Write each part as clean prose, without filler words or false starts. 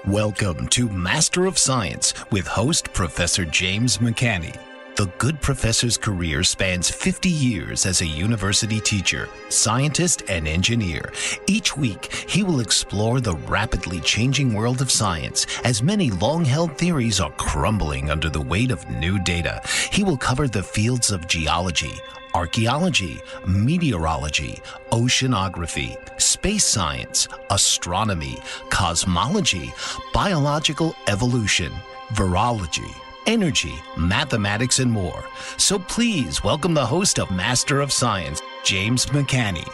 Welcome to Master of Science with host Professor James McCanney. The good professor's career spans 50 years as a university teacher, scientist, and engineer. Each week, he will explore the rapidly changing world of science as many long-held theories are crumbling under the weight of new data. He will cover the fields of geology, archaeology, meteorology, oceanography, space science, astronomy, cosmology, biological evolution, virology, energy, mathematics, and more. So please welcome the host of Master of Science, James McCanney.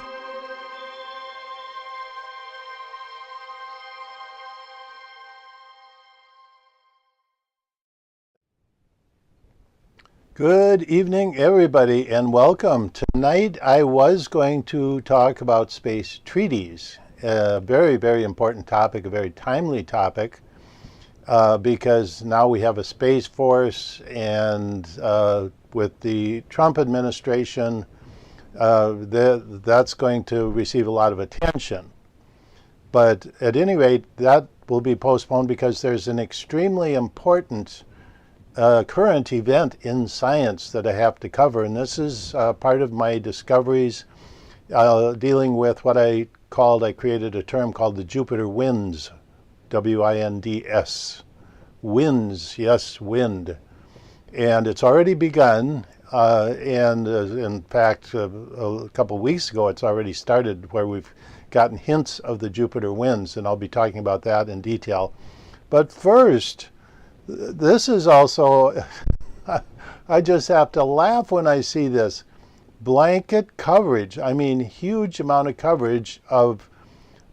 Good evening, everybody, and welcome. Tonight I was going to talk about space treaties, a very, very important topic, a very timely topic, because now we have a space force, and with the Trump administration, that's going to receive a lot of attention. But at any rate, that will be postponed because there's an extremely important current event in science that I have to cover, and this is part of my discoveries dealing with what I created a term called the Jupiter winds, W-I-N-D-S. Winds, yes, wind. And it's already begun, and in fact, a couple of weeks ago, it's already started where we've gotten hints of the Jupiter winds, and I'll be talking about that in detail. But first, this is also, I just have to laugh when I see this. Blanket coverage, I mean huge amount of coverage of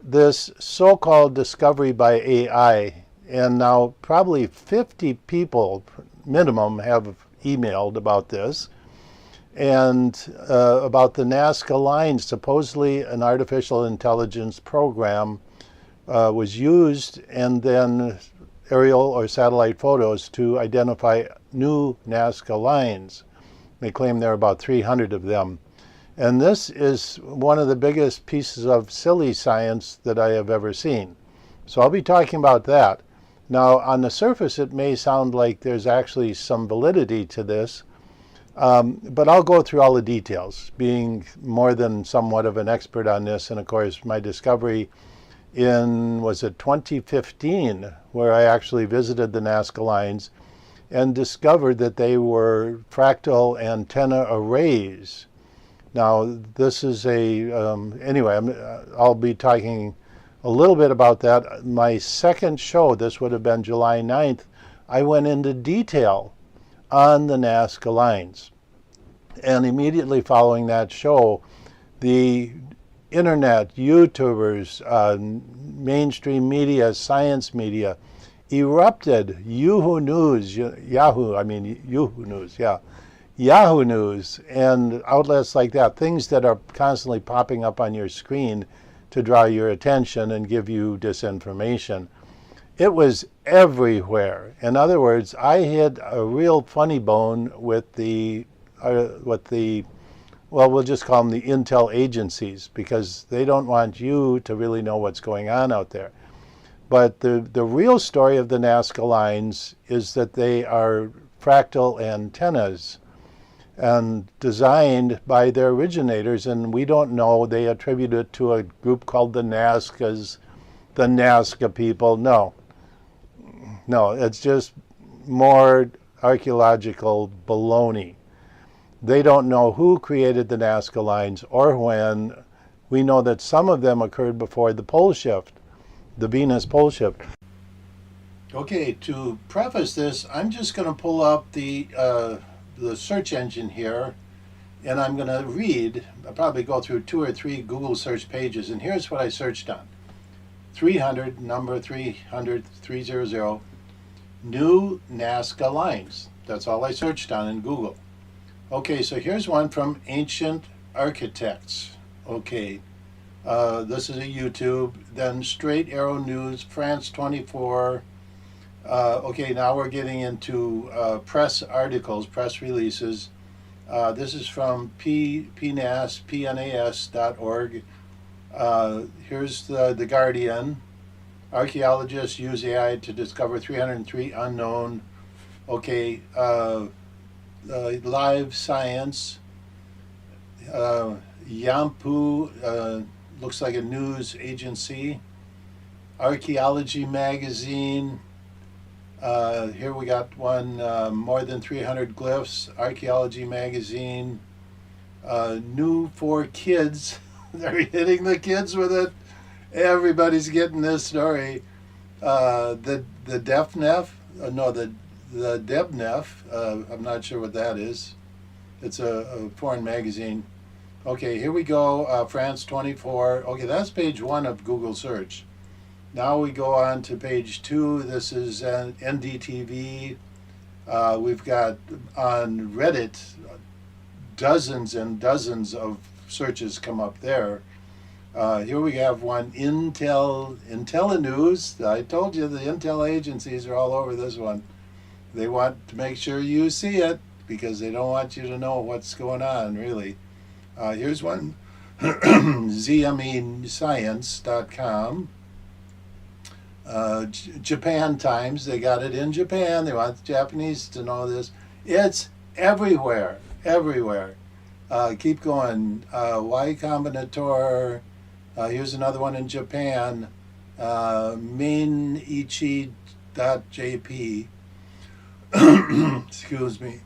this so-called discovery by AI. And now probably 50 people minimum have emailed about this. And about the Nazca Lines, supposedly an artificial intelligence program was used, and then aerial or satellite photos to identify new Nazca lines. They claim there are about 300 of them. And this is one of the biggest pieces of silly science that I have ever seen. So I'll be talking about that. Now, on the surface, it may sound like there's actually some validity to this, but I'll go through all the details, being more than somewhat of an expert on this. And of course, my discovery in, was it 2015, where I actually visited the Nazca Lines and discovered that they were fractal antenna arrays. Now, this is anyway, I'll be talking a little bit about that. My second show, this would have been July 9th, I went into detail on the Nazca Lines. And immediately following that show, the internet, YouTubers, mainstream media, science media erupted. Yahoo News, Yahoo News, and outlets like that, things that are constantly popping up on your screen to draw your attention and give you disinformation. It was everywhere. In other words, I hit a real funny bone with well, we'll just call them the intel agencies, because they don't want you to really know what's going on out there. But the real story of the Nazca Lines is that they are fractal antennas and designed by their originators, and we don't know. They attribute it to a group called the Nazcas, the Nazca people. No, it's just more archaeological baloney. They don't know who created the Nazca Lines or when. We know that some of them occurred before the pole shift, the Venus pole shift. Okay, to preface this, I'm just going to pull up the search engine here, and I'm going to read. I'll probably go through 2 or 3 Google search pages, and here's what I searched on. 300, number 300, 300, new Nazca Lines. That's all I searched on in Google. Okay, so here's one from Ancient Architects. Okay, this is a YouTube. Then Straight Arrow News, France 24. Okay, now we're getting into press articles, press releases. This is from pnas.org. Here's the Guardian. Archaeologists use AI to discover 303 unknown. Okay, Live Science. Yampu looks like a news agency. Archaeology Magazine. Here we got one, more than 300 glyphs. Archaeology Magazine. New for kids. They're hitting the kids with it. Everybody's getting this story. The DEFNEF, the DEBNEF. I'm not sure what that is. It's a foreign magazine. Okay, here we go. France 24. Okay, that's page 1 of Google search. Now we go on to page 2. This is NDTV. We've got on Reddit dozens and dozens of searches come up there. Here we have one, IntelliNews. I told you the intel agencies are all over this one. They want to make sure you see it because they don't want you to know what's going on, really. Here's one, ZMEScience.com. Japan Times, they got it in Japan. They want the Japanese to know this. It's everywhere, everywhere. Keep going. Y Combinator. Here's another one in Japan. Mainichi.jp. Excuse me.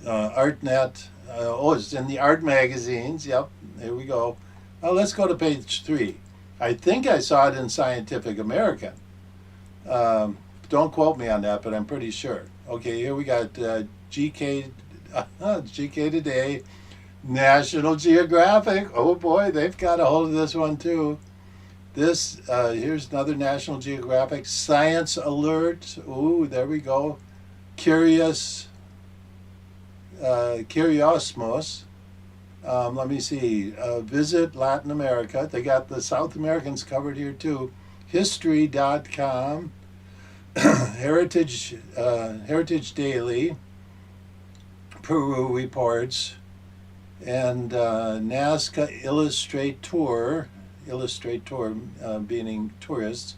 ArtNet. It's in the art magazines. Yep, there we go. Let's go to page 3. I think I saw it in Scientific American. Don't quote me on that, but I'm pretty sure. Okay, here we got GK Today, National Geographic. Oh boy, they've got a hold of this one too. This, here's another National Geographic. Science Alert. Ooh, there we go. Curiosmos. Let me see. Visit Latin America. They got the South Americans covered here too. History.com. Heritage Daily. Peru Reports. And Nazca Illustrator, meaning tourists.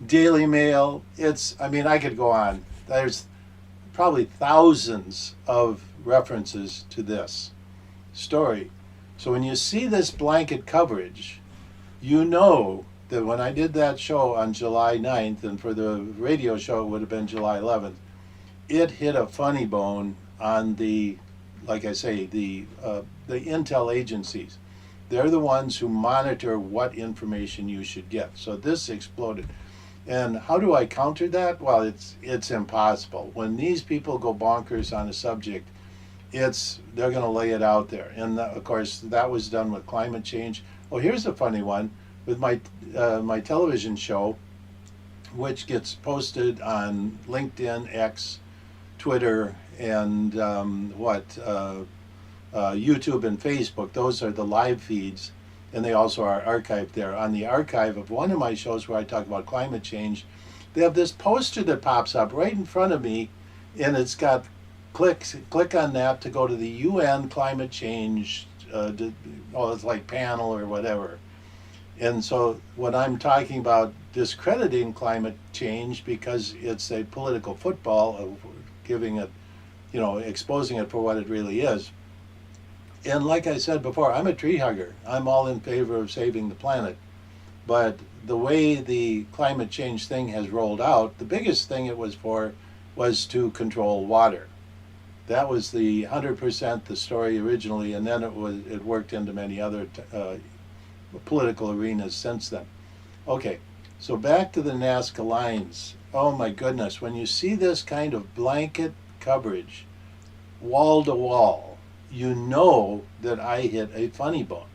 Daily Mail. I could go on. There's probably thousands of references to this story. So when you see this blanket coverage, you know that when I did that show on July 9th, and for the radio show it would have been July 11th, it hit a funny bone on the, like I say, the intel agencies. They're the ones who monitor what information you should get. So this exploded. And how do I counter that? Well, it's impossible. When these people go bonkers on a subject, they're going to lay it out there. And of course, that was done with climate change. Oh, here's a funny one with my television show, which gets posted on LinkedIn, X, Twitter, and YouTube and Facebook. Those are the live feeds, and they also are archived there. On the archive of one of my shows where I talk about climate change, they have this poster that pops up right in front of me, and it's got click on that to go to the UN climate change, it's like panel or whatever. And so when I'm talking about discrediting climate change because it's a political football of giving it, exposing it for what it really is. And like I said before, I'm a tree hugger. I'm all in favor of saving the planet. But the way the climate change thing has rolled out, the biggest thing it was for was to control water. That was the 100% the story originally, and then it worked into many other political arenas since then. Okay, so back to the Nazca lines. Oh my goodness, when you see this kind of blanket coverage, wall to wall, you know that I hit a funny bone.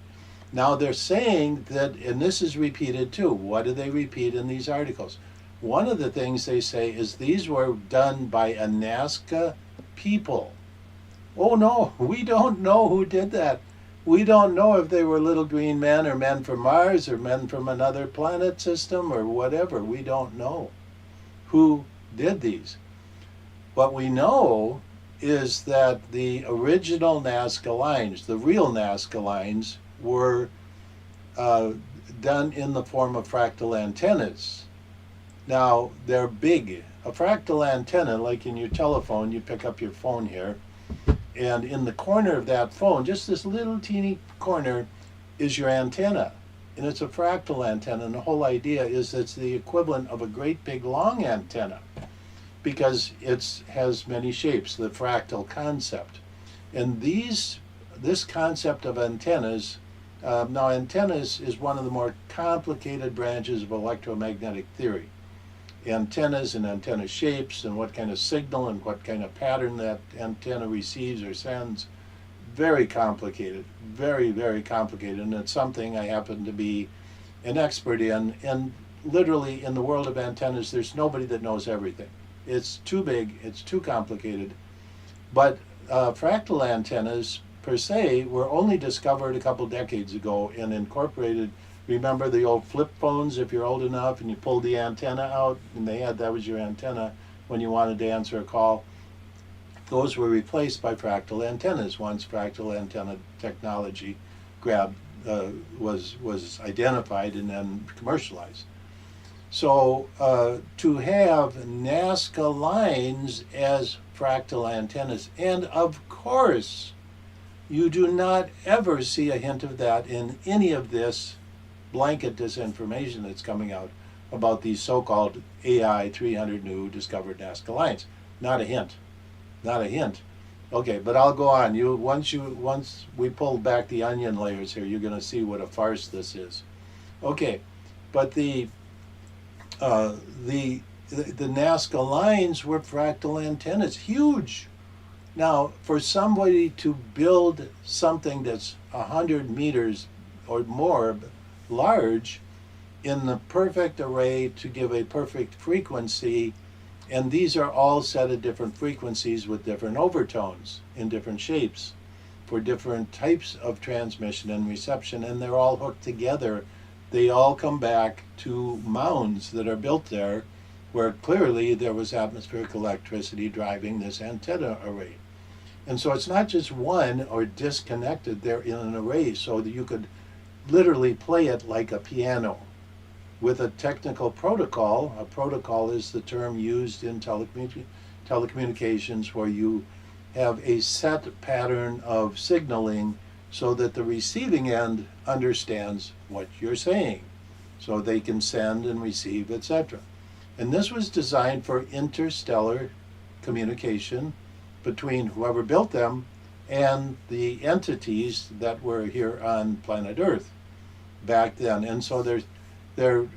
Now they're saying that, and this is repeated too. What do they repeat in these articles? One of the things they say is these were done by a Nazca people. Oh no, we don't know who did that. We don't know if they were little green men or men from Mars or men from another planet system or whatever. We don't know who did these. What we know is that the original Nazca lines, the real Nazca lines, were done in the form of fractal antennas. Now, they're big. A fractal antenna, like in your telephone, you pick up your phone here, and in the corner of that phone, just this little teeny corner, is your antenna. And it's a fractal antenna, and the whole idea is it's the equivalent of a great big long antenna because it has many shapes, the fractal concept. And this concept of antennas, now antennas is one of the more complicated branches of electromagnetic theory. Antennas and antenna shapes and what kind of signal and what kind of pattern that antenna receives or sends, very complicated, very, very complicated. And it's something I happen to be an expert in. And literally in the world of antennas, there's nobody that knows everything. It's too big, it's too complicated. But fractal antennas per se were only discovered a couple decades ago and incorporated. Remember the old flip phones, if you're old enough, and you pulled the antenna out, and that was your antenna when you wanted to answer a call. Those were replaced by fractal antennas once fractal antenna technology was identified and then commercialized. So to have Nazca lines as fractal antennas, and of course, you do not ever see a hint of that in any of this blanket disinformation that's coming out about these so-called AI 300 new discovered Nazca lines. Not a hint. Not a hint. Okay, but I'll go on. Once we pull back the onion layers here, you're going to see what a farce this is. Okay, but the Nazca lines were fractal antennas, huge. Now, for somebody to build something that's 100 meters or more large in the perfect array to give a perfect frequency, and these are all set at different frequencies with different overtones in different shapes for different types of transmission and reception, and they're all hooked together. They all come back to mounds that are built there where clearly there was atmospheric electricity driving this antenna array. And so it's not just one or disconnected, they're in an array so that you could literally play it like a piano with a technical protocol. A protocol is the term used in telecommunications where you have a set pattern of signaling so that the receiving end understands what you're saying, so they can send and receive, etc. And this was designed for interstellar communication between whoever built them and the entities that were here on planet Earth back then. And so they're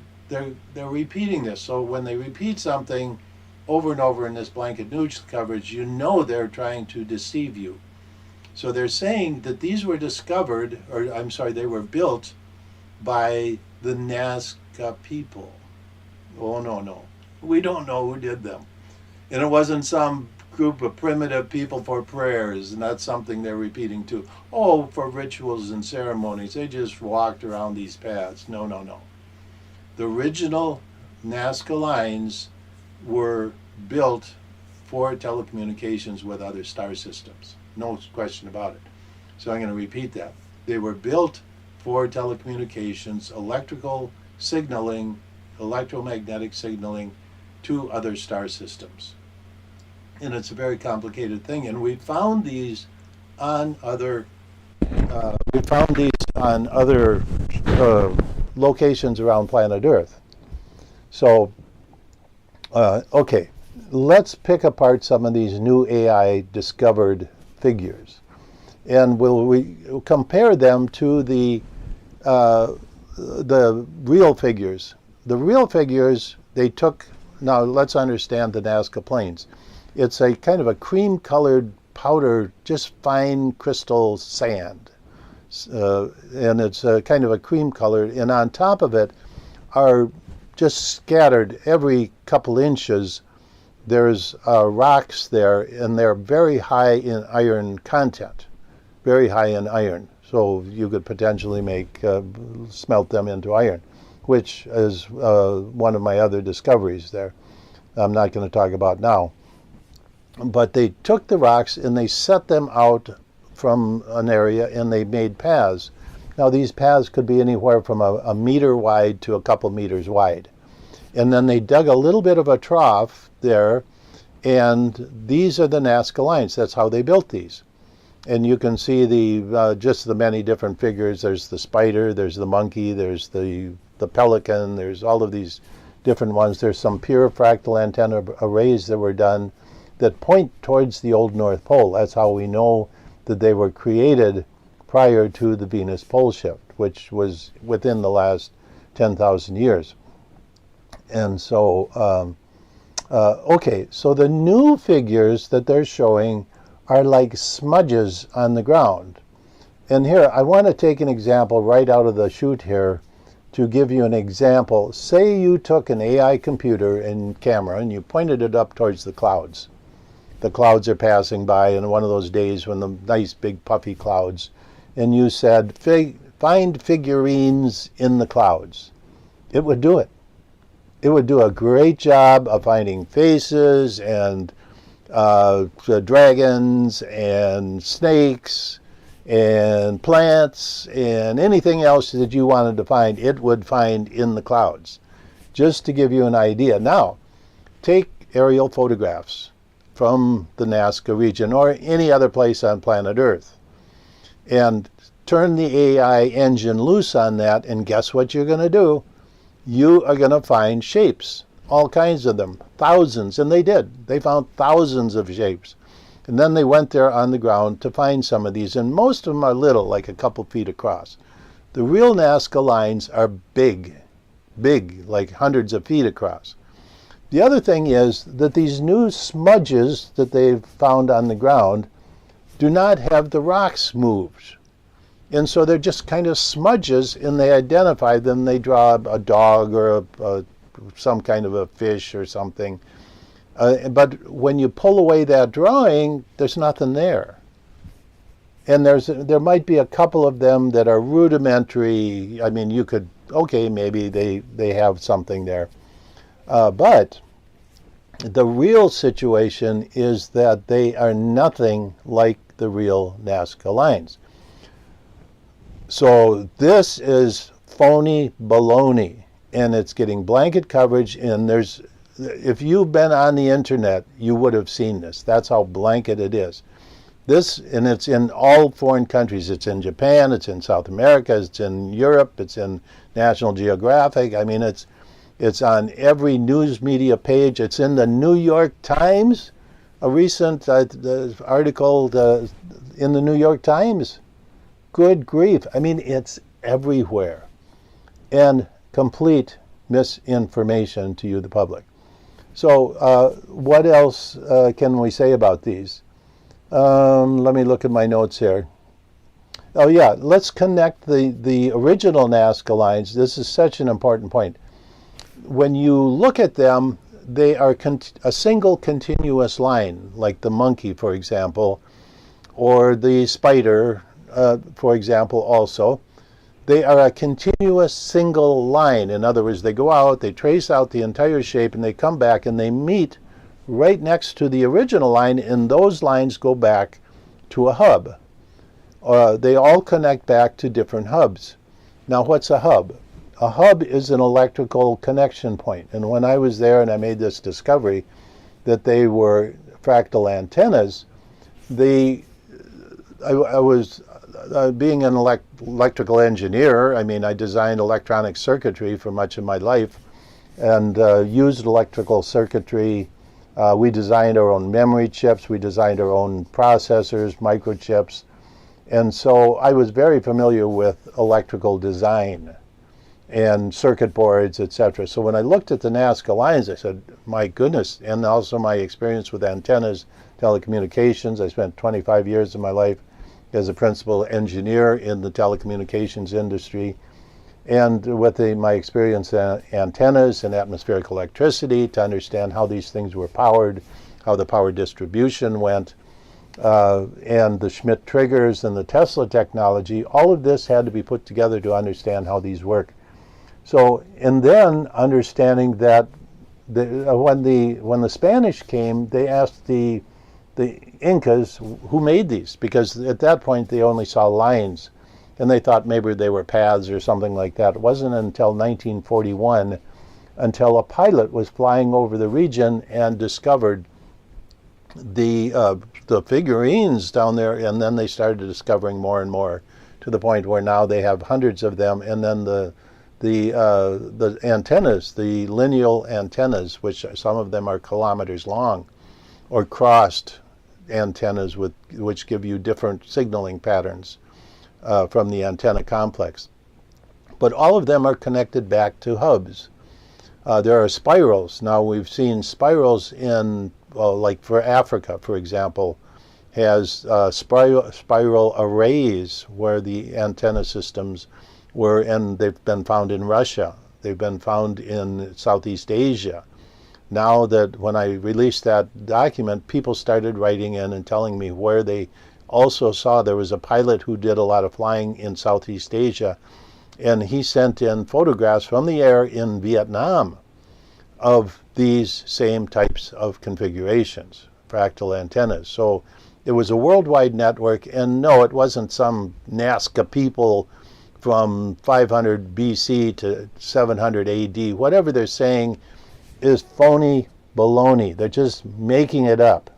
repeating this. So when they repeat something over and over in this blanket news coverage, you know they're trying to deceive you. So they're saying that these were discovered, or I'm sorry, they were built by the Nazca people. Oh, no. We don't know who did them. And it wasn't some group of primitive people for prayers, and that's something they're repeating too. Oh, for rituals and ceremonies, they just walked around these paths. No. The original Nazca lines were built for telecommunications with other star systems. No question about it. So I'm going to repeat that. They were built for telecommunications, electrical signaling, electromagnetic signaling to other star systems. And it's a very complicated thing. And we found these on other locations around planet Earth. So, okay, let's pick apart some of these new AI discovered figures, and we'll compare them to the real figures. The real figures, they took. Now let's understand the Nazca plains. It's a kind of a cream-colored powder, just fine crystal sand, and it's a kind of a cream color. And on top of it are just scattered every couple inches. There's rocks there, and they're very high in iron content, very high in iron. So you could potentially smelt them into iron, which is one of my other discoveries there. I'm not going to talk about now. But they took the rocks and they set them out from an area and they made paths. Now these paths could be anywhere from a meter wide to a couple meters wide. And then they dug a little bit of a trough there, and these are the Nazca lines. That's how they built these. And you can see the just the many different figures. There's the spider, there's the monkey, there's the pelican, there's all of these different ones. There's some pure fractal antenna arrays that were done that point towards the old North Pole. That's how we know that they were created prior to the Venus pole shift, which was within the last 10,000 years. And so, okay, so the new figures that they're showing are like smudges on the ground. And here, I want to take an example right out of the chute here to give you an example. Say you took an AI computer and camera and you pointed it up towards the clouds. The clouds are passing by in one of those days when the nice big puffy clouds, and you said, find figurines in the clouds. It would do it. It would do a great job of finding faces and dragons and snakes and plants and anything else that you wanted to find, it would find in the clouds. Just to give you an idea. Now, take aerial photographs from the Nazca region or any other place on planet Earth and turn the AI engine loose on that, and guess what you're going to do? You are going to find shapes, all kinds of them, thousands, and they did. They found thousands of shapes. And then they went there on the ground to find some of these, and most of them are little, like a couple feet across. The real Nazca lines are big, like hundreds of feet across. The other thing is that these new smudges that they've found on the ground do not have the rocks moved. And so they're just kind of smudges, and they identify them. They draw a dog or some kind of a fish or something. But when you pull away that drawing, there's nothing there. And there might be a couple of them that are rudimentary. I mean, you could, okay, maybe they have something there. But the real situation is that they are nothing like the real Nazca lines. So this is phony baloney, and it's getting blanket coverage, and if you've been on the internet, you would have seen this. That's how blanket it is. And it's in all foreign countries. It's in Japan, it's in South America, it's in Europe, it's in National Geographic. I mean, it's on every news media page. It's in the New York Times, a recent article in the New York Times. Good grief. I mean, it's everywhere. And complete misinformation to you, the public. So what else can we say about these? Let me look at my notes here. Oh yeah, let's connect the original Nazca lines. This is such an important point. When you look at them, they are a single continuous line, like the monkey, for example, or the spider, for example, also. They are a continuous single line. In other words, they go out, they trace out the entire shape, and they come back and they meet right next to the original line, and those lines go back to a hub. They all connect back to different hubs. Now, what's a hub? A hub is an electrical connection point. And when I was there and I made this discovery that they were fractal antennas, I was being an electrical engineer. I mean, I designed electronic circuitry for much of my life and used electrical circuitry. We designed our own memory chips. We designed our own processors, microchips. And so I was very familiar with electrical design and circuit boards, etc. So when I looked at the Nazca lines, I said, my goodness, and also my experience with antennas, telecommunications. I spent 25 years of my life as a principal engineer in the telecommunications industry, and with my experience in antennas and atmospheric electricity to understand how these things were powered, how the power distribution went, and the Schmidt triggers and the Tesla technology, all of this had to be put together to understand how these work. So, and then understanding that when the Spanish came, they asked the Incas who made these, because at that point they only saw lines. and they thought maybe they were paths or something like that. It wasn't until 1941 until a pilot was flying over the region and discovered the figurines down there, and then they started discovering more and more, to the point where now they have hundreds of them. And then the antennas, the lineal antennas, which some of them are kilometers long, or crossed antennas which give you different signaling patterns from the antenna complex. But all of them are connected back to hubs. There are spirals. Now we've seen spirals in, like for Africa, for example, has spiral arrays where the antenna systems were, and they've been found in Russia. They've been found in Southeast Asia. Now that when I released that document, people started writing in and telling me where they also saw. There was a pilot who did a lot of flying in Southeast Asia, and he sent in photographs from the air in Vietnam of these same types of configurations, fractal antennas. So it was a worldwide network, and no, it wasn't some Nazca people from 500 BC to 700 AD. Whatever they're saying is phony baloney. They're just making it up.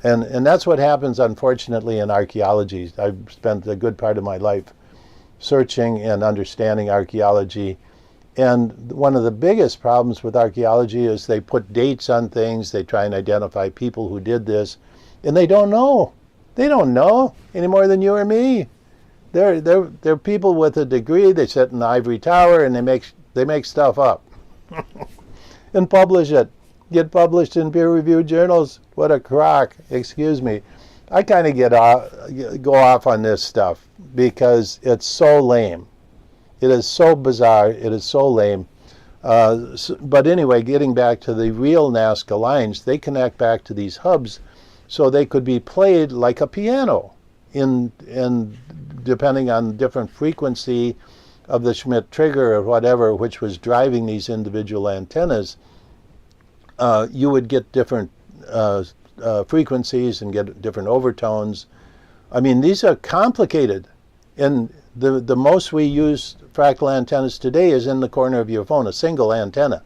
And that's what happens, unfortunately, in archaeology. I've spent a good part of my life searching and understanding archaeology. And one of the biggest problems with archaeology is they put dates on things, they try and identify people who did this, and they don't know. They don't know any more than you or me. They're people with a degree. They sit in the ivory tower and they make stuff up and publish it. Get published in peer-reviewed journals. What a crock! Excuse me. I kind of go off on this stuff because it's so lame. It is so bizarre. It is so lame. But anyway, getting back to the real Nazca lines, they connect back to these hubs, so they could be played like a piano, in depending on different frequency of the Schmidt trigger or whatever, which was driving these individual antennas. You would get different frequencies and get different overtones. I mean, these are complicated, and the most we use fractal antennas today is in the corner of your phone, a single antenna.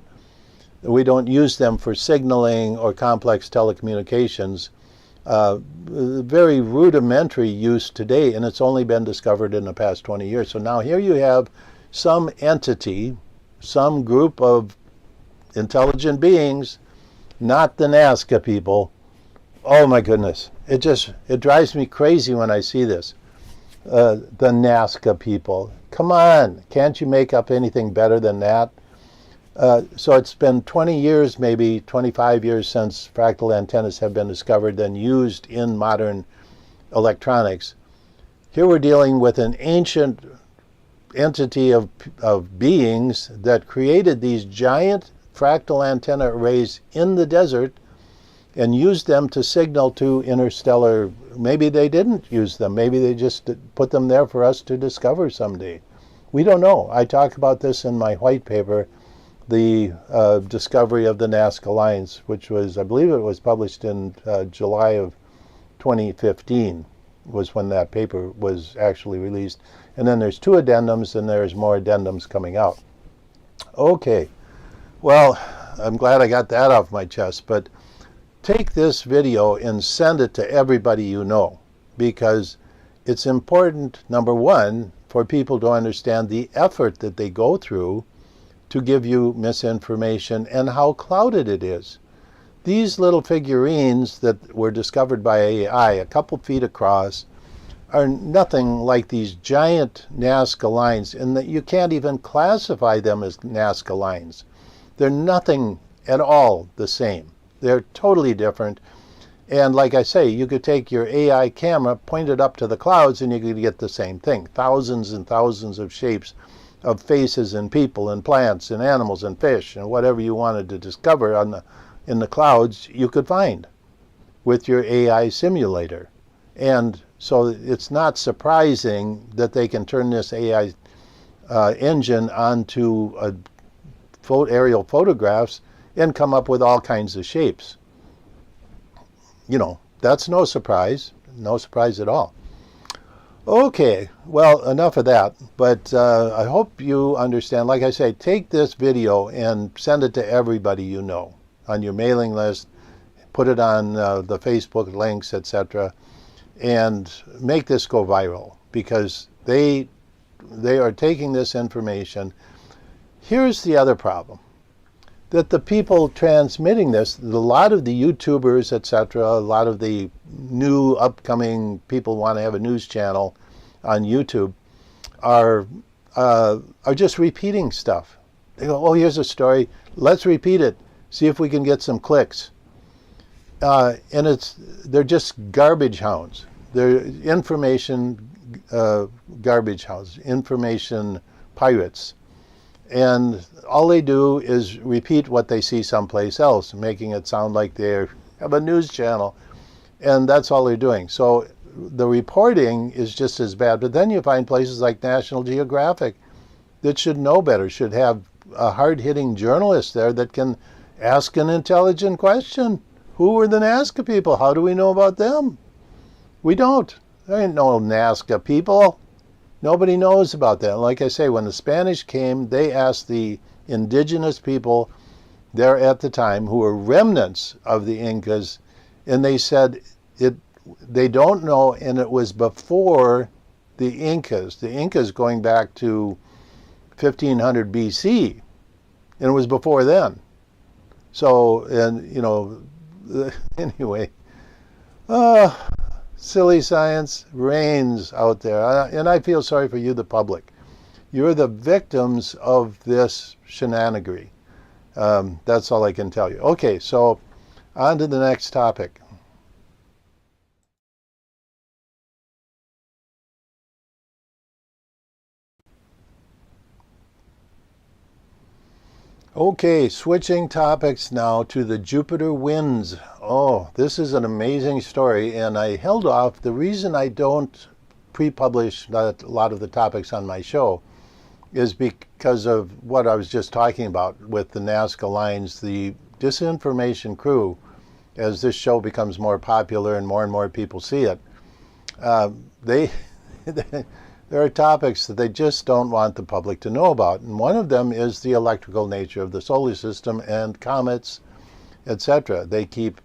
We don't use them for signaling or complex telecommunications. Very rudimentary use today, and it's only been discovered in the past 20 years. So now here you have some entity, some group of intelligent beings, not the Nazca people. Oh my goodness, it drives me crazy when I see this. The Nazca people. Come on, can't you make up anything better than that? So it's been 20 years, maybe 25 years since fractal antennas have been discovered and used in modern electronics. Here we're dealing with an ancient entity of beings that created these giant fractal antenna arrays in the desert and used them to signal to interstellar. Maybe they didn't use them. Maybe they just put them there for us to discover someday. We don't know. I talk about this in my white paper, the discovery of the Nazca lines, which was, I believe it was published in July of 2015 was when that paper was actually released. And then there's 2 addendums, and there's more addendums coming out. Okay, well, I'm glad I got that off my chest, but take this video and send it to everybody you know, because it's important, number one, for people to understand the effort that they go through to give you misinformation and how clouded it is. These little figurines that were discovered by AI, a couple feet across, are nothing like these giant Nazca lines, and that you can't even classify them as Nazca lines. They're nothing at all the same. They're totally different. And like I say, you could take your AI camera, point it up to the clouds, and you could get the same thing. Thousands and thousands of shapes of faces and people and plants and animals and fish and whatever you wanted to discover in the clouds, you could find with your AI simulator. And so it's not surprising that they can turn this AI engine onto aerial photographs and come up with all kinds of shapes. You know, that's no surprise at all. Okay, well, enough of that. But I hope you understand. Like I say, take this video and send it to everybody you know on your mailing list. Put it on the Facebook links, etc., and make this go viral because they are taking this information. Here's the other problem. That the people transmitting this, a lot of the YouTubers, etc., a lot of the new upcoming people want to have a news channel on YouTube, are just repeating stuff. They go, oh, here's a story, let's repeat it, see if we can get some clicks. And they're just garbage hounds. They're information garbage hounds, information pirates. And all they do is repeat what they see someplace else, making it sound like they have a news channel. And that's all they're doing. So the reporting is just as bad. But then you find places like National Geographic that should know better, should have a hard-hitting journalist there that can ask an intelligent question. Who are the Nazca people? How do we know about them? We don't. There ain't no Nazca people. Nobody knows about that. Like I say, when the Spanish came, they asked the indigenous people there at the time, who were remnants of the Incas, and they said they don't know, and it was before the Incas. The Incas going back to 1500 BC, and it was before then. So, and you know, anyway, silly science reigns out there. And I feel sorry for you, the public. You're the victims of this shenanigery. That's all I can tell you. Okay, so on to the next topic. Okay, switching topics now to the Jupiter winds. Oh, this is an amazing story, and I held off. The reason I don't pre-publish a lot of the topics on my show is because of what I was just talking about with the Nazca lines. The disinformation crew, as this show becomes more popular and more people see it, there are topics that they just don't want the public to know about. And one of them is the electrical nature of the solar system and comets, etc. They keep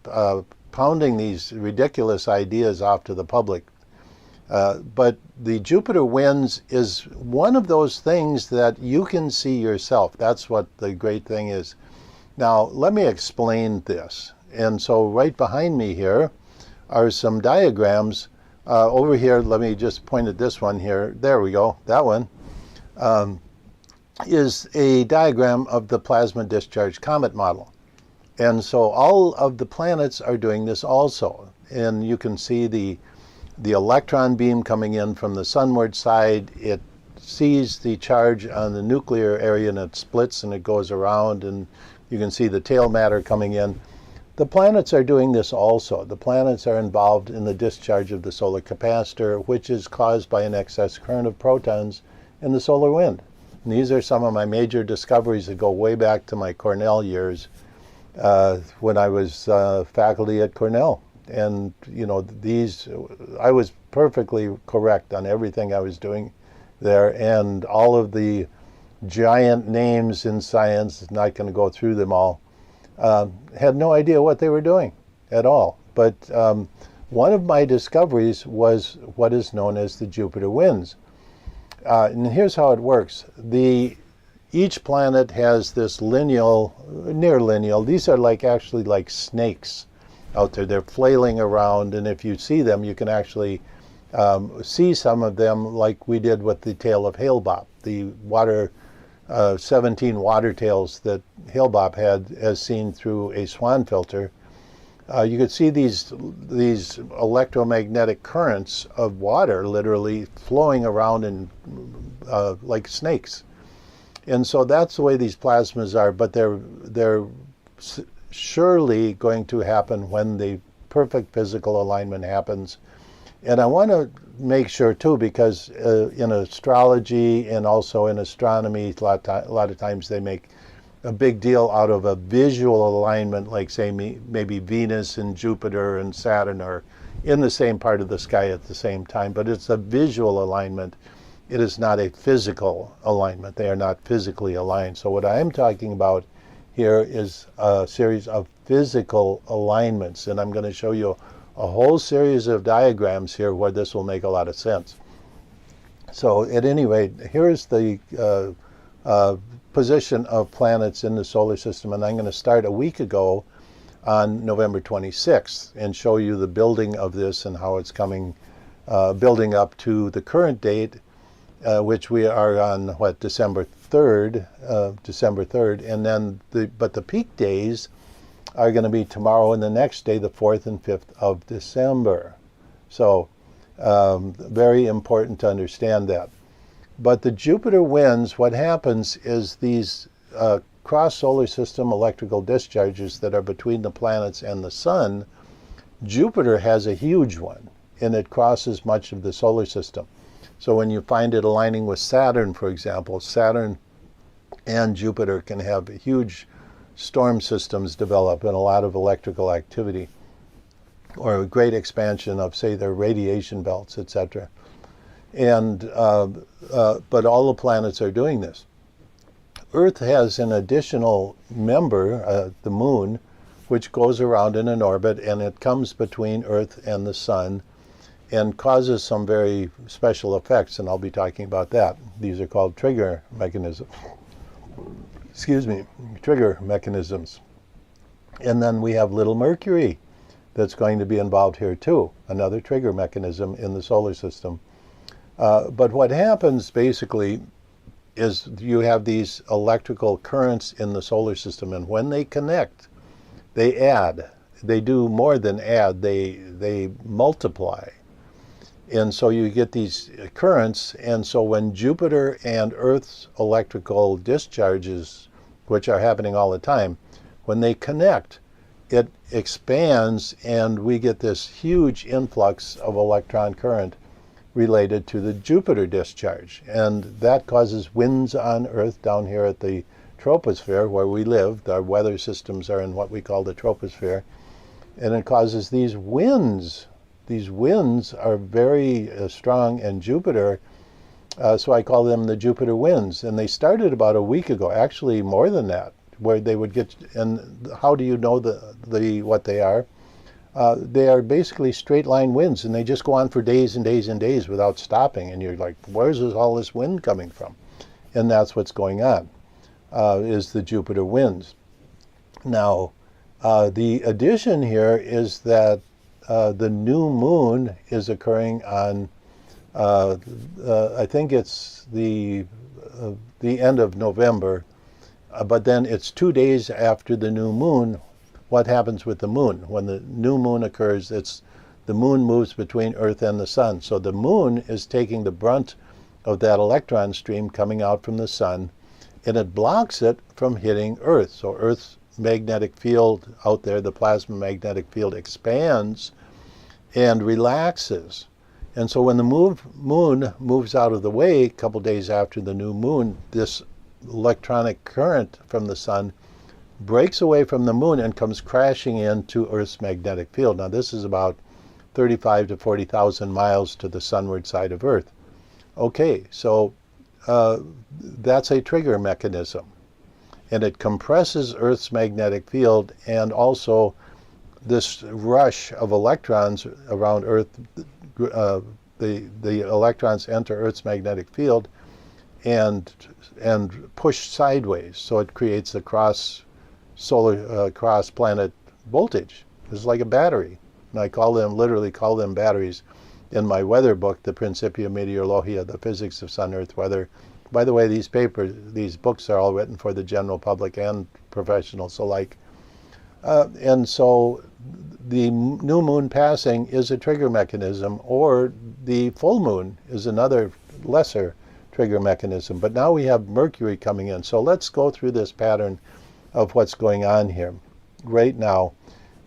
pounding these ridiculous ideas off to the public. But the Jupiter winds is one of those things that you can see yourself. That's what the great thing is. Now, let me explain this. And so right behind me here are some diagrams. Over here, let me just point at this one here. There we go. That one is a diagram of the plasma discharge comet model. And so all of the planets are doing this also. And you can see the electron beam coming in from the sunward side. It sees the charge on the nuclear area and it splits and it goes around, and you can see the tail matter coming in. The planets are doing this also. The planets are involved in the discharge of the solar capacitor, which is caused by an excess current of protons in the solar wind. And these are some of my major discoveries that go way back to my Cornell years when I was faculty at Cornell. And, you know, I was perfectly correct on everything I was doing there, and all of the giant names in science, not going to go through them all, had no idea what they were doing at all. But one of my discoveries was what is known as the Jupiter winds. And here's how it works. Each planet has this lineal, near lineal, these are actually like snakes out there. They're flailing around, and if you see them, you can actually see some of them like we did with the tail of Hale-Bopp, the 17 water tails that Hale-Bopp had as seen through a Swan filter. You could see these electromagnetic currents of water literally flowing around in like snakes. And so that's the way these plasmas are, but they're surely going to happen when the perfect physical alignment happens. And I want to make sure too, because in astrology and also in astronomy, a lot of times they make a big deal out of a visual alignment, like say maybe Venus and Jupiter and Saturn are in the same part of the sky at the same time, but it's a visual alignment. It is not a physical alignment. They are not physically aligned. So what I am talking about here is a series of physical alignments, and I'm going to show you a whole series of diagrams here where this will make a lot of sense. So at any rate, here's the position of planets in the solar system, and I'm going to start a week ago on November 26th and show you the building of this and how it's coming, building up to the current date, which we are on, December 3rd, and then but the peak days are going to be tomorrow and the next day, the 4th and 5th of December. So very important to understand that. But the Jupiter winds, what happens is these cross-solar system electrical discharges that are between the planets and the sun, Jupiter has a huge one, and it crosses much of the solar system. So when you find it aligning with Saturn, for example, Saturn and Jupiter can have huge storm systems develop and a lot of electrical activity, or a great expansion of, say, their radiation belts, etc. And but all the planets are doing this. Earth has an additional member, the moon, which goes around in an orbit, and it comes between Earth and the sun and causes some very special effects, and I'll be talking about that. These are called trigger mechanisms. Trigger mechanisms. And then we have little Mercury that's going to be involved here too, another trigger mechanism in the solar system. But what happens basically is you have these electrical currents in the solar system, and when they connect, they add. They do more than add, they multiply. And so you get these currents, and so when Jupiter and Earth's electrical discharges, which are happening all the time, when they connect, it expands, and we get this huge influx of electron current related to the Jupiter discharge. And that causes winds on Earth down here at the troposphere where we live. Our weather systems are in what we call the troposphere. And it causes these winds. These winds are very strong in Jupiter, so I call them the Jupiter winds. And they started about a week ago, actually more than that, where they would get, and how do you know what they are? They are basically straight line winds, and they just go on for days and days and days without stopping. And you're like, where's all this wind coming from? And that's what's going on, is the Jupiter winds. Now, the addition here is that the new moon is occurring on, I think it's the end of November, but then it's 2 days after the new moon. What happens with the moon? When the new moon occurs, the moon moves between Earth and the sun. So the moon is taking the brunt of that electron stream coming out from the sun, and it blocks it from hitting Earth. So Earth's magnetic field out there, the plasma magnetic field, expands and relaxes. And so when the moon moves out of the way a couple days after the new moon, this electronic current from the sun breaks away from the moon and comes crashing into Earth's magnetic field. Now this is about 35 to 40,000 miles to the sunward side of Earth. Okay, so that's a trigger mechanism, and it compresses Earth's magnetic field, and also this rush of electrons around Earth, the electrons enter Earth's magnetic field and push sideways, so it creates a cross planet voltage. It's like a battery, and I literally call them batteries in my weather book, the Principia Meteorologia, the physics of sun-earth weather. By the way, these books are all written for the general public and professionals alike. And so the new moon passing is a trigger mechanism, or the full moon is another lesser trigger mechanism. But now we have Mercury coming in. So let's go through this pattern of what's going on here right now.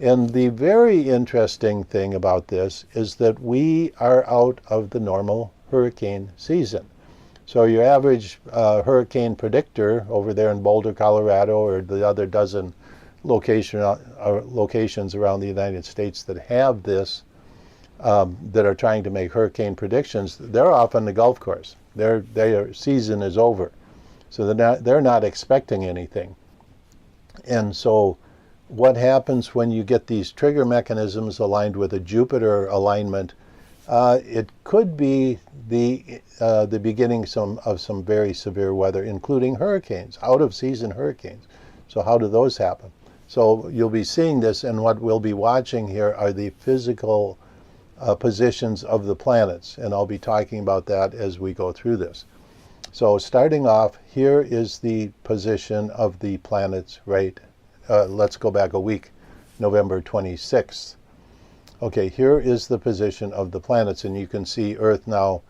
And the very interesting thing about this is that we are out of the normal hurricane season. So your average hurricane predictor over there in Boulder, Colorado, or the other dozen locations around the United States that have this, that are trying to make hurricane predictions, they're off on the golf course. Their season is over. So they're not expecting anything. And so what happens when you get these trigger mechanisms aligned with a Jupiter alignment? It could be the beginning of some very severe weather, including hurricanes, out-of-season hurricanes. So how do those happen? So you'll be seeing this, and what we'll be watching here are the physical positions of the planets, and I'll be talking about that as we go through this. So starting off, here is the position of the planets, right? Let's go back a week, November 26th. Okay, here is the position of the planets, and you can see Earth now.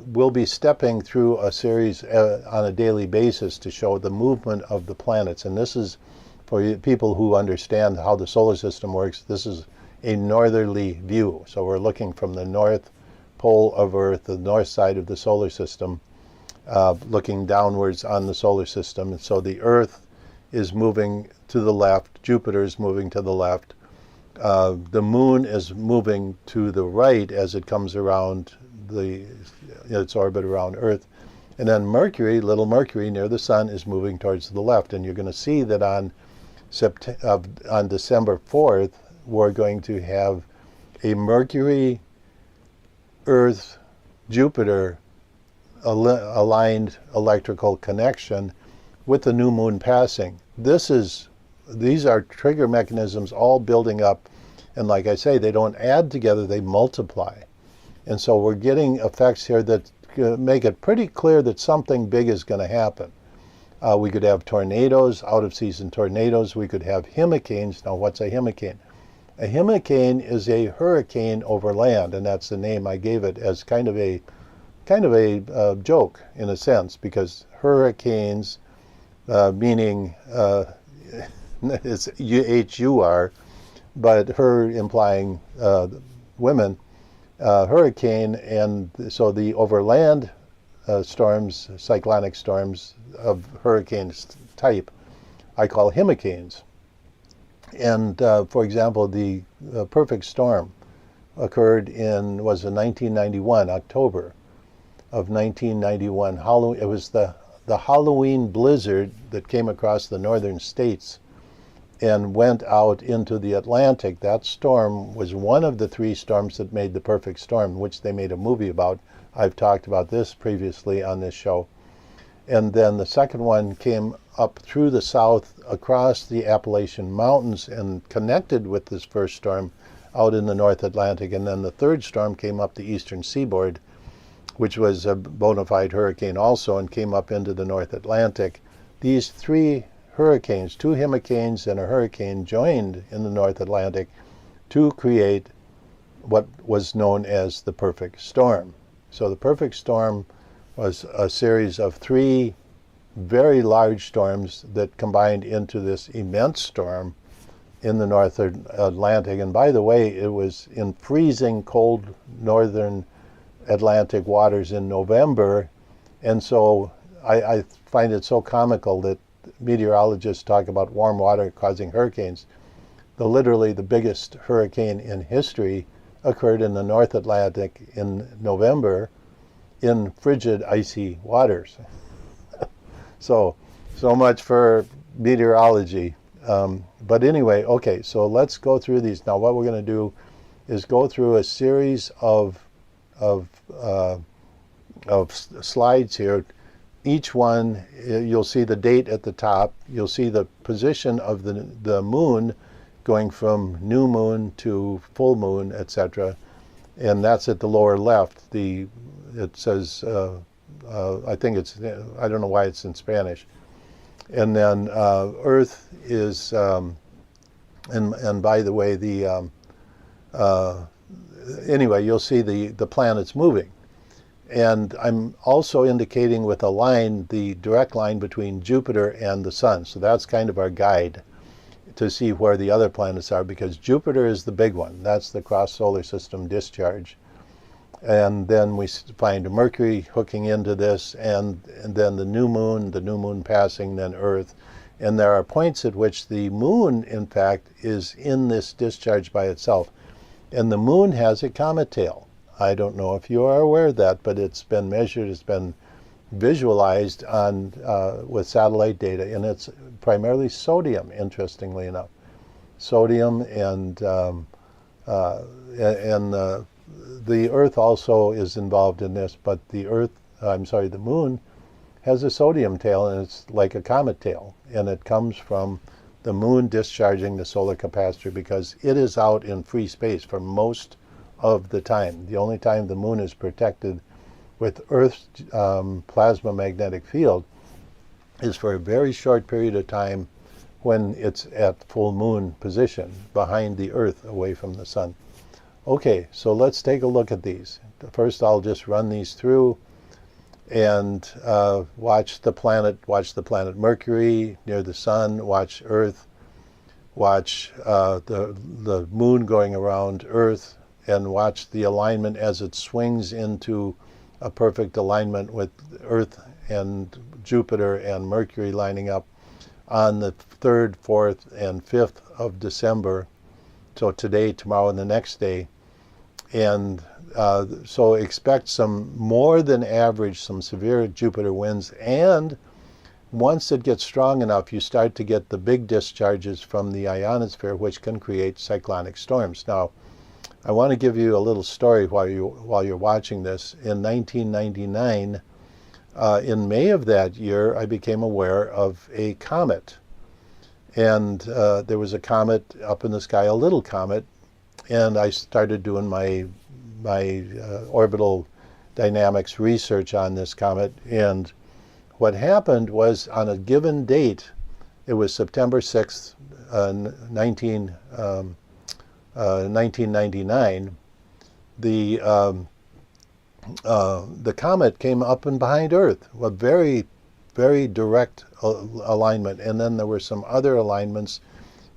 We'll be stepping through a series on a daily basis to show the movement of the planets, and this is for people who understand how the solar system works. This is a northerly view, so we're looking from the north pole of Earth, the north side of the solar system, looking downwards on the solar system. And so the Earth is moving to the left, Jupiter is moving to the left, the moon is moving to the right as it comes around its orbit around Earth, and then Mercury, little Mercury near the sun, is moving towards the left. And you're going to see that on December 4th, we're going to have a Mercury, Earth, Jupiter aligned electrical connection with the new moon passing. These are trigger mechanisms all building up, and like I say, they don't add together, they multiply. And so we're getting effects here that make it pretty clear that something big is going to happen. We could have tornadoes, out-of-season tornadoes. We could have hurricanes. Now, what's a hurricane? A hurricane is a hurricane over land, and that's the name I gave it as kind of a joke in a sense, because hurricanes, meaning it's H-U-R, but her implying women, hurricane, and so the overland storms, cyclonic storms of hurricane type, I call hurricanes. And for example, the perfect storm occurred in 1991, October of 1991. It was the Halloween blizzard that came across the northern states and went out into the Atlantic. That storm was one of the three storms that made the perfect storm, which they made a movie about. I've talked about this previously on this show. And then the second one came up through the south across the Appalachian Mountains and connected with this first storm out in the North Atlantic. And then the third storm came up the eastern seaboard, which was a bona fide hurricane also, and came up into the North Atlantic. These three hurricanes, two hurricanes and a hurricane, joined in the North Atlantic to create what was known as the perfect storm. So the perfect storm was a series of three very large storms that combined into this immense storm in the North Atlantic. And by the way, it was in freezing cold northern Atlantic waters in November. And so I find it so comical that meteorologists talk about warm water causing hurricanes. Literally the biggest hurricane in history occurred in the North Atlantic in November in frigid, icy waters. So much for meteorology. But anyway, okay, so let's go through these. Now what we're going to do is go through a series of slides here. Each one, you'll see the date at the top. You'll see the position of the moon going from new moon to full moon, etc. And that's at the lower left. It says, I think it's, I don't know why it's in Spanish. And then Earth is, and by the way, anyway, you'll see the planets moving. And I'm also indicating with a line the direct line between Jupiter and the Sun. So that's kind of our guide to see where the other planets are, because Jupiter is the big one. That's the cross solar system discharge. And then we find Mercury hooking into this, and then the new moon passing, then Earth. And there are points at which the moon, in fact, is in this discharge by itself. And the moon has a comet tail. I don't know if you are aware of that, but it's been measured, it's been visualized on with satellite data, and it's primarily sodium, interestingly enough. Sodium and the Earth also is involved in this, but the moon has a sodium tail, and it's like a comet tail, and it comes from the moon discharging the solar capacitor because it is out in free space for most of the time. The only time the moon is protected with Earth's plasma magnetic field is for a very short period of time when it's at full moon position behind the Earth away from the sun. Okay, so let's take a look at these. First, I'll just run these through and watch the planet Mercury near the sun, watch Earth, watch the moon going around Earth, and watch the alignment as it swings into a perfect alignment with Earth and Jupiter and Mercury lining up on the 3rd, 4th, and 5th of December. So today, tomorrow, and the next day. And so expect some more than average, some severe Jupiter winds. And once it gets strong enough, you start to get the big discharges from the ionosphere, which can create cyclonic storms. Now, I want to give you a little story while you're watching this. In 1999, in May of that year, I became aware of a comet. And there was a comet up in the sky, a little comet, and I started doing my orbital dynamics research on this comet. And what happened was, on a given date, it was September 6th, 1999, the comet came up and behind Earth, a very, very direct alignment. And then there were some other alignments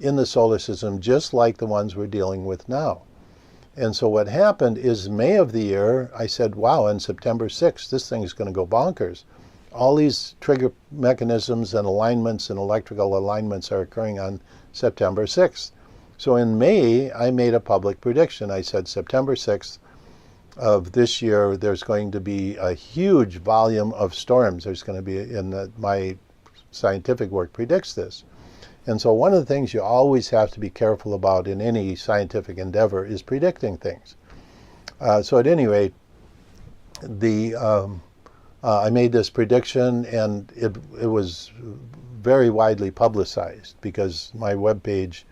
in the solar system, just like the ones we're dealing with now. And so what happened is, May of the year, I said, wow, on September 6th, this thing is going to go bonkers. All these trigger mechanisms and alignments and electrical alignments are occurring on September 6th. So in May, I made a public prediction. I said September 6th of this year, there's going to be a huge volume of storms. There's going to be, my scientific work predicts this. And so one of the things you always have to be careful about in any scientific endeavor is predicting things. So at any rate, I made this prediction, and it was very widely publicized because my webpage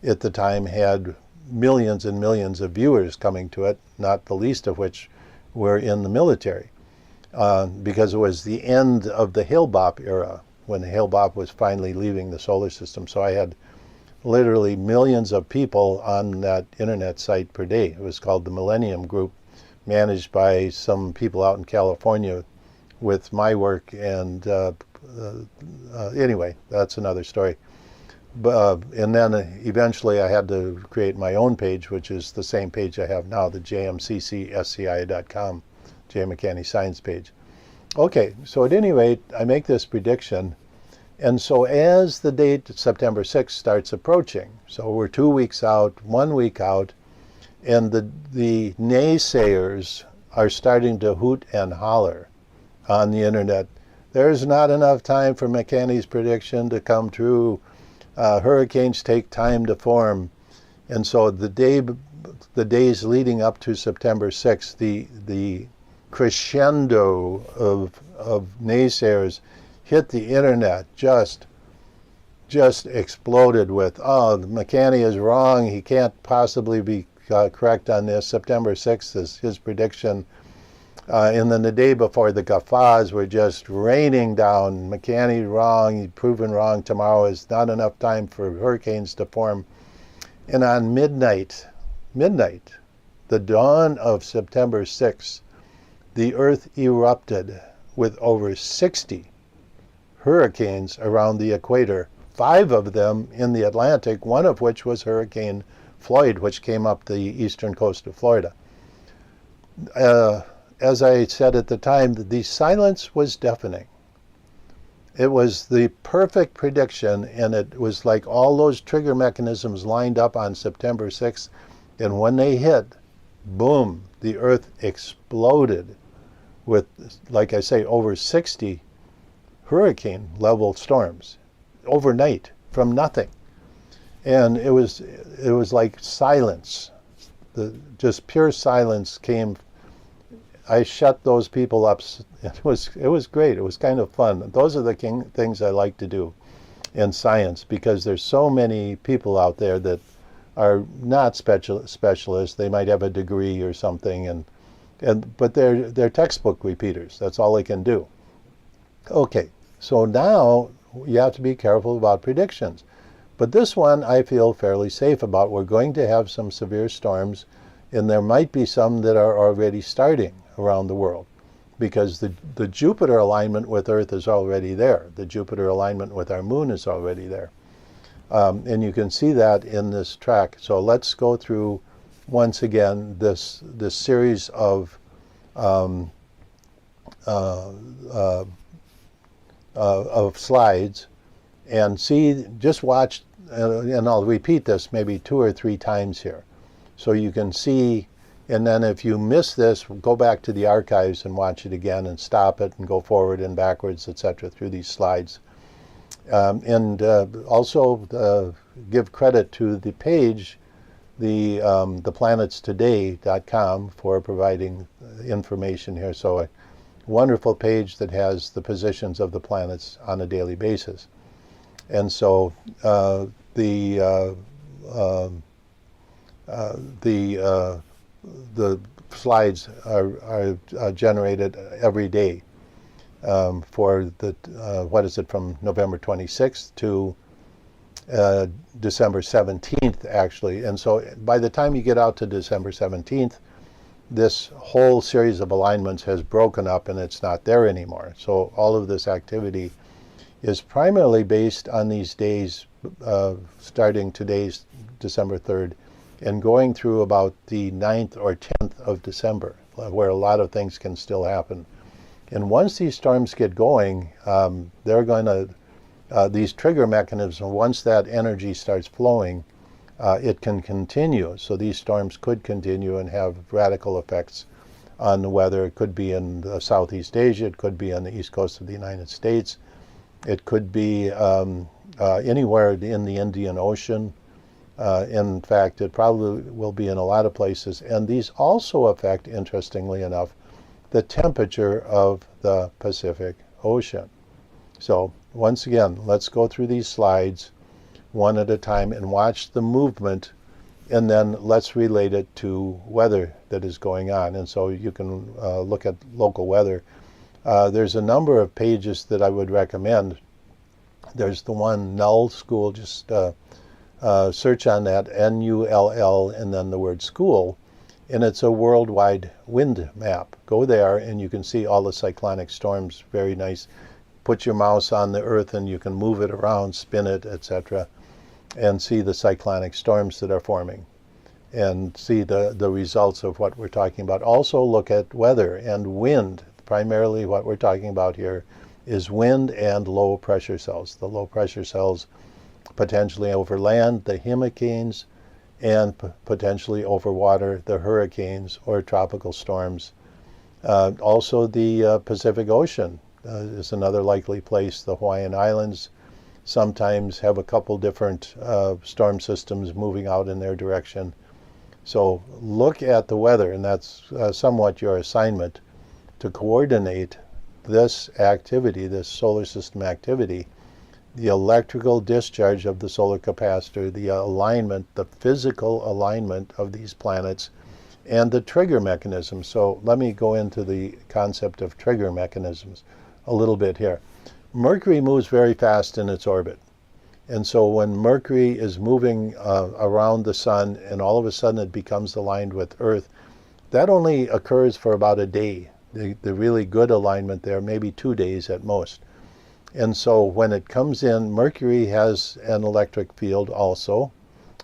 at the time had millions and millions of viewers coming to it, not the least of which were in the military, because it was the end of the Hale-Bopp era, when Hale-Bopp was finally leaving the solar system. So I had literally millions of people on that internet site per day. It was called the Millennium Group, managed by some people out in California with my work. And anyway, that's another story. And then eventually I had to create my own page, which is the same page I have now, the jmccsci.com, J. McCanney Science page. Okay, so at any rate, I make this prediction. And so as the date, September 6th, starts approaching, so we're 2 weeks out, 1 week out, and the naysayers are starting to hoot and holler on the internet. There's not enough time for McCanney's prediction to come true. Hurricanes take time to form. And so the days leading up to September 6th, the crescendo of naysayers hit the internet, just exploded with, oh, McCanney is wrong, he can't possibly be correct on this. September 6th is his prediction. And then the day before, the guffaws were just raining down. McCanney wrong, he's proven wrong, tomorrow is not enough time for hurricanes to form. And on midnight, the dawn of September 6th, the Earth erupted with over 60 hurricanes around the equator, 5 of them in the Atlantic, one of which was Hurricane Floyd, which came up the eastern coast of Florida. As I said at the time, the silence was deafening. It was the perfect prediction, and it was like all those trigger mechanisms lined up on September 6th, And when they hit, boom, the Earth exploded with, like I say, over 60 hurricane-level storms overnight from nothing. And it was like silence. Just pure silence came. I shut those people up. It was great. It was kind of fun. Those are the things I like to do in science, because there's so many people out there that are not specialists. They might have a degree or something, but they're textbook repeaters. That's all they can do. Okay, so now you have to be careful about predictions. But this one I feel fairly safe about. We're going to have some severe storms, and there might be some that are already starting around the world, because the Jupiter alignment with Earth is already there. The Jupiter alignment with our moon is already there. And you can see that in this track. So let's go through once again this series of slides, and see, just watch, and I'll repeat this maybe 2 or 3 times here, so you can see. And then if you miss this, go back to the archives and watch it again, and stop it and go forward and backwards, etc., through these slides. And also give credit to the page, the planetstoday.com, for providing information here. So a wonderful page that has the positions of the planets on a daily basis. And so the slides are generated every day for the what is it, from November 26th to December 17th, actually. And so by the time you get out to December 17th, this whole series of alignments has broken up and it's not there anymore. So all of this activity is primarily based on these days, starting today's December 3rd and going through about the 9th or 10th of December, where a lot of things can still happen. And once these storms get going, they're going to, these trigger mechanisms, once that energy starts flowing, it can continue. So these storms could continue and have radical effects on the weather. It could be in Southeast Asia, it could be on the east coast of the United States, it could be anywhere in the Indian Ocean. In fact, it probably will be in a lot of places. And these also affect, interestingly enough, the temperature of the Pacific Ocean. So once again, let's go through these slides one at a time and watch the movement, and then let's relate it to weather that is going on. And so you can look at local weather. There's a number of pages that I would recommend. There's the one Null School, just search on that, Null, and then the word school, and it's a worldwide wind map. Go there and you can see all the cyclonic storms. Very nice. Put your mouse on the Earth and you can move it around, spin it, etc., and see the cyclonic storms that are forming and see the results of what we're talking about. Also look at weather and wind. Primarily what we're talking about here is wind and low pressure cells. The low pressure cells potentially over land, the hurricanes, and potentially over water, the hurricanes or tropical storms. Also the Pacific Ocean is another likely place. The Hawaiian Islands sometimes have a couple different storm systems moving out in their direction. So look at the weather, and that's somewhat your assignment, to coordinate this activity, this solar system activity, the electrical discharge of the solar capacitor, the alignment, the physical alignment of these planets, and the trigger mechanisms. So let me go into the concept of trigger mechanisms a little bit here. Mercury moves very fast in its orbit. And so when Mercury is moving around the sun and all of a sudden it becomes aligned with Earth, that only occurs for about a day. The really good alignment there, maybe 2 days at most. And so when it comes in, Mercury has an electric field also,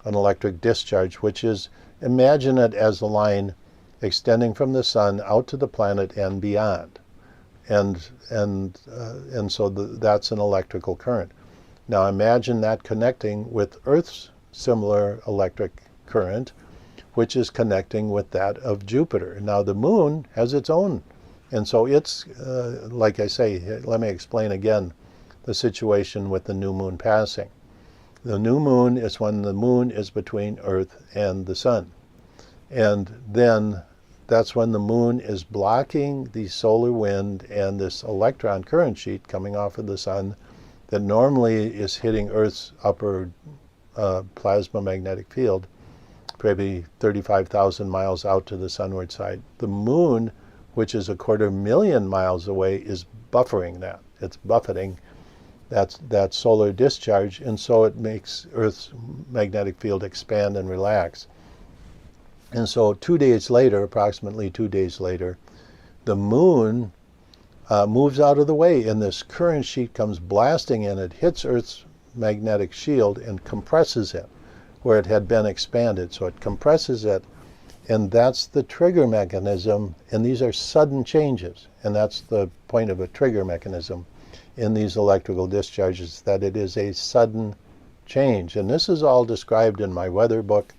an electric discharge, which is, imagine it as a line extending from the sun out to the planet and beyond. And so that's an electrical current. Now imagine that connecting with Earth's similar electric current, which is connecting with that of Jupiter. Now the moon has its own, and so it's, like I say, let me explain again the situation with the new moon passing. The new moon is when the moon is between Earth and the sun. And then that's when the moon is blocking the solar wind and this electron current sheet coming off of the sun that normally is hitting Earth's upper plasma magnetic field, probably 35,000 miles out to the sunward side. The moon, which is 250,000 miles away, is buffering that. It's buffeting that solar discharge, and so it makes Earth's magnetic field expand and relax. And so 2 days later, approximately 2 days later, the moon moves out of the way, and this current sheet comes blasting in. It hits Earth's magnetic shield and compresses it where it had been expanded. So it compresses it, and that's the trigger mechanism. And these are sudden changes, and that's the point of a trigger mechanism in these electrical discharges, that it is a sudden change. And this is all described in my weather book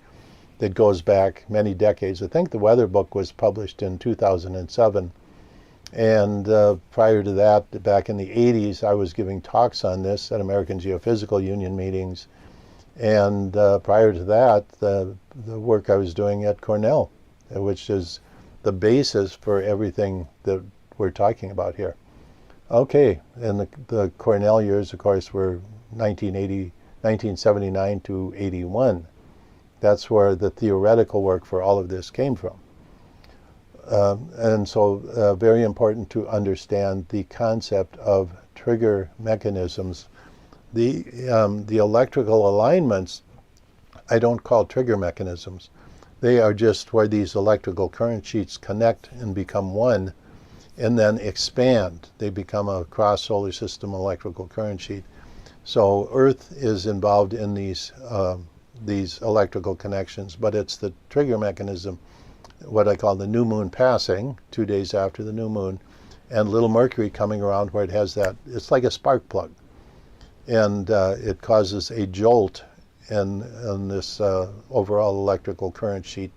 that goes back many decades. I think the weather book was published in 2007. And prior to that, back in the 80s, I was giving talks on this at American Geophysical Union meetings. And prior to that, the work I was doing at Cornell, which is the basis for everything that we're talking about here. Okay, and the Cornell years, of course, were 1979 to 81. That's where the theoretical work for all of this came from. And so very important to understand the concept of trigger mechanisms. The electrical alignments, I don't call trigger mechanisms. They are just where these electrical current sheets connect and become one, and then expand. They become a cross solar system electrical current sheet. So Earth is involved in these electrical connections, but it's the trigger mechanism, what I call the new moon passing, 2 days after the new moon, and little Mercury coming around where it has that, it's like a spark plug. And it causes a jolt in this overall electrical current sheet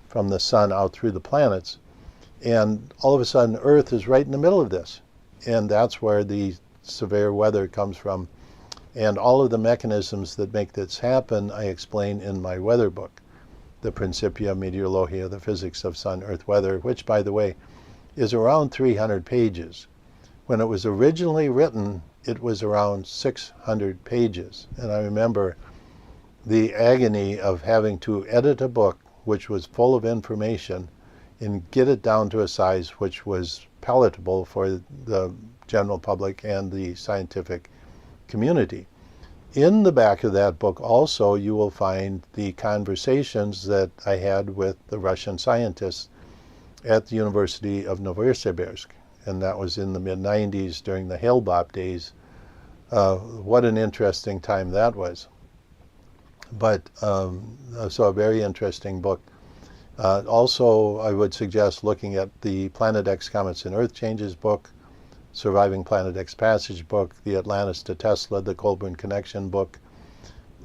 from the sun out through the planets. And all of a sudden, Earth is right in the middle of this. And that's where the severe weather comes from. And all of the mechanisms that make this happen, I explain in my weather book, the Principia Meteorologia, the Physics of Sun-Earth Weather, which, by the way, is around 300 pages. When it was originally written, it was around 600 pages. And I remember the agony of having to edit a book which was full of information and get it down to a size which was palatable for the general public and the scientific community. In the back of that book also you will find the conversations that I had with the Russian scientists at the University of Novosibirsk, and that was in the mid-90s during the Hale-Bopp days. What an interesting time that was. But so a very interesting book. Also, I would suggest looking at the Planet X Comets and Earth Changes book, Surviving Planet X Passage book, the Atlantis to Tesla, the Colburn Connection book,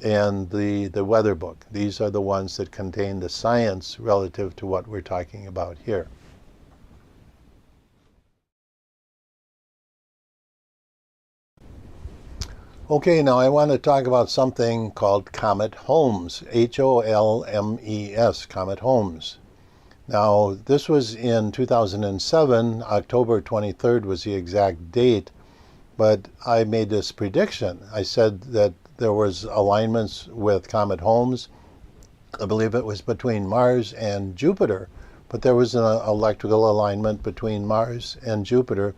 and the weather book. These are the ones that contain the science relative to what we're talking about here. Okay, now I want to talk about something called Comet Holmes, H-O-L-M-E-S, Comet Holmes. Now, this was in 2007, October 23rd was the exact date, but I made this prediction. I said that there was alignments with Comet Holmes. I believe it was between Mars and Jupiter, but there was an electrical alignment between Mars and Jupiter,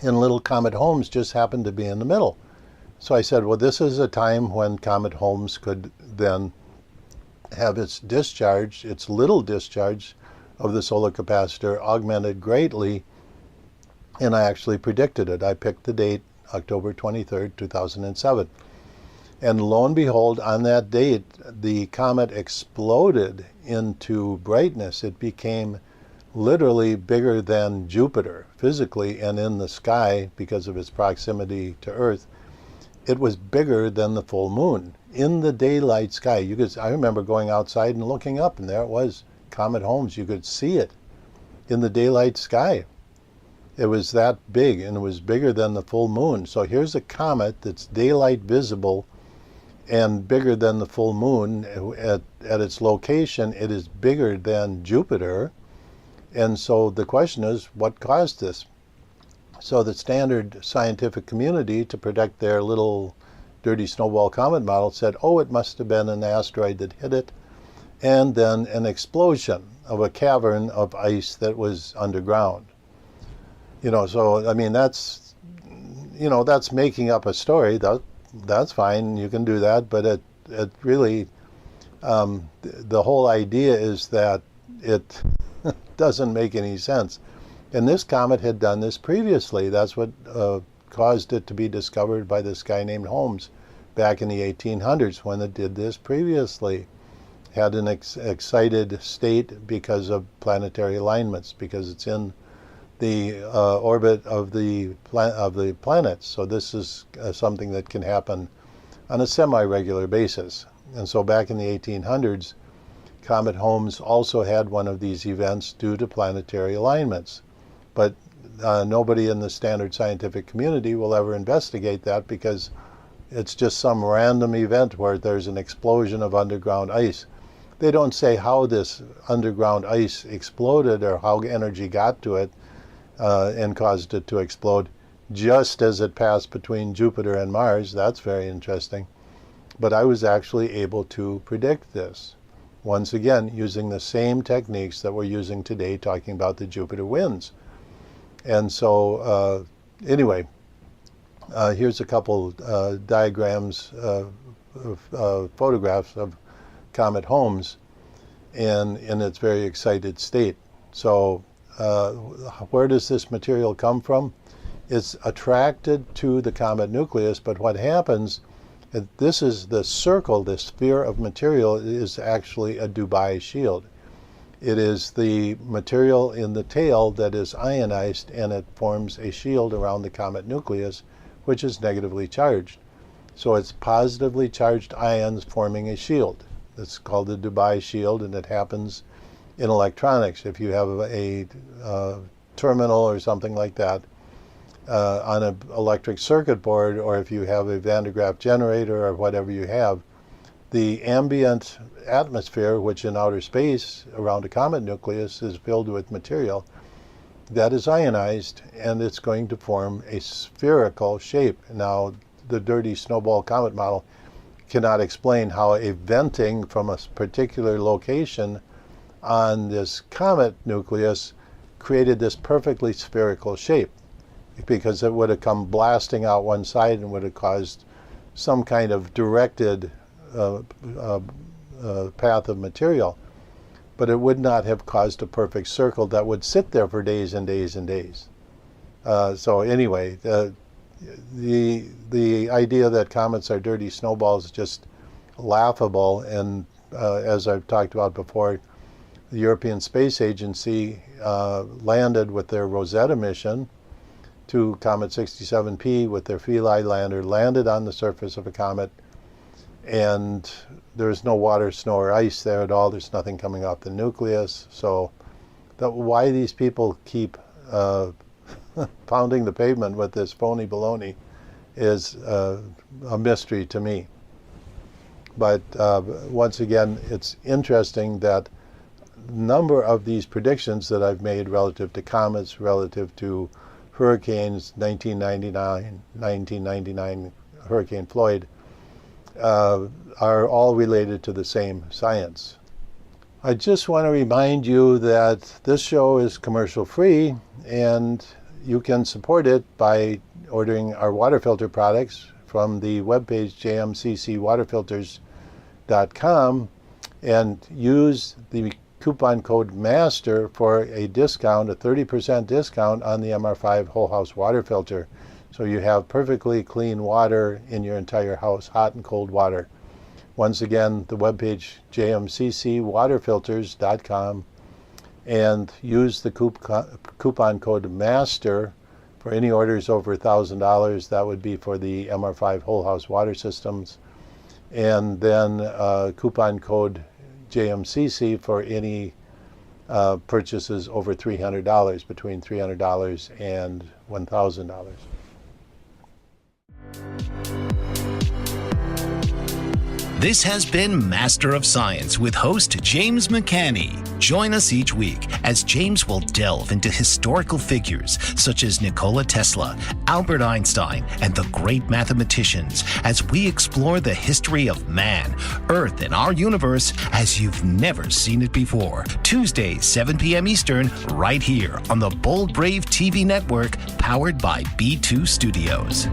and little Comet Holmes just happened to be in the middle. So I said, well, this is a time when Comet Holmes could then have its discharge, its little discharge of the solar capacitor augmented greatly, and I actually predicted it. I picked the date, October 23rd, 2007. And lo and behold, on that date, the comet exploded into brightness. It became literally bigger than Jupiter, physically and in the sky because of its proximity to Earth. it was bigger than the full moon in the daylight sky. I remember going outside and looking up, and there it was, Comet Holmes. You could see it in the daylight sky. It was that big, and it was bigger than the full moon. So here's a comet that's daylight visible and bigger than the full moon. At its location, it is bigger than Jupiter. And so the question is, what caused this? So the standard scientific community, to protect their little dirty snowball comet model, said, oh, it must have been an asteroid that hit it, and then an explosion of a cavern of ice that was underground. So I mean, that's making up a story. That's fine, you can do that, but it really, the whole idea is that it doesn't make any sense. And this comet had done this previously. That's what caused it to be discovered by this guy named Holmes back in the 1800s, when it did this previously. Had an excited state because of planetary alignments, because it's in the orbit of the planets. So this is something that can happen on a semi-regular basis. And so back in the 1800s, Comet Holmes also had one of these events due to planetary alignments. But nobody in the standard scientific community will ever investigate that, because it's just some random event where there's an explosion of underground ice. They don't say how this underground ice exploded or how energy got to it and caused it to explode just as it passed between Jupiter and Mars. That's very interesting. But I was actually able to predict this, once again, using the same techniques that we're using today, talking about the Jupiter winds. And so anyway, here's a couple diagrams, photographs of Comet Holmes in its very excited state. So where does this material come from? It's attracted to the comet nucleus, but what happens, this is the circle, the sphere of material, is actually a Dubai shield. It is the material in the tail that is ionized, and it forms a shield around the comet nucleus, which is negatively charged. So it's positively charged ions forming a shield. It's called the Dubai shield, and it happens in electronics. If you have a terminal or something like that on an electric circuit board, or if you have a Van de Graaff generator or whatever you have, the ambient atmosphere, which in outer space around a comet nucleus is filled with material that is ionized, and it's going to form a spherical shape. Now, the dirty snowball comet model cannot explain how a venting from a particular location on this comet nucleus created this perfectly spherical shape, because it would have come blasting out one side and would have caused some kind of directed path of material. But it would not have caused a perfect circle that would sit there for days and days and days. So anyway, the idea that comets are dirty snowballs is just laughable. And as I've talked about before, the European Space Agency landed with their Rosetta mission to Comet 67P with their Philae lander, landed on the surface of a comet, and there's no water, snow, or ice there at all. There's nothing coming off the nucleus. So why these people keep pounding the pavement with this phony baloney is a mystery to me. But once again, it's interesting that a number of these predictions that I've made relative to comets, relative to hurricanes, 1999 Hurricane Floyd, are all related to the same science. I just want to remind you that this show is commercial free, and you can support it by ordering our water filter products from the webpage jmccwaterfilters.com and use the coupon code MASTER for a discount, a 30% discount on the MR5 whole house water filter. So you have perfectly clean water in your entire house, hot and cold water. Once again, the webpage jmccwaterfilters.com, and use the coupon code MASTER for For any orders over $1,000, that would be for the MR5 whole house water systems. And then coupon code JMCC for any purchases over $300, between $300 and $1,000. This has been Master of Science with host James McCanney. Join us each week as James will delve into historical figures such as Nikola Tesla, Albert Einstein, and the great mathematicians as we explore the history of man, Earth, and our universe as you've never seen it before. Tuesdays, 7 p.m. Eastern, right here on the Bold Brave TV network, powered by B2 Studios.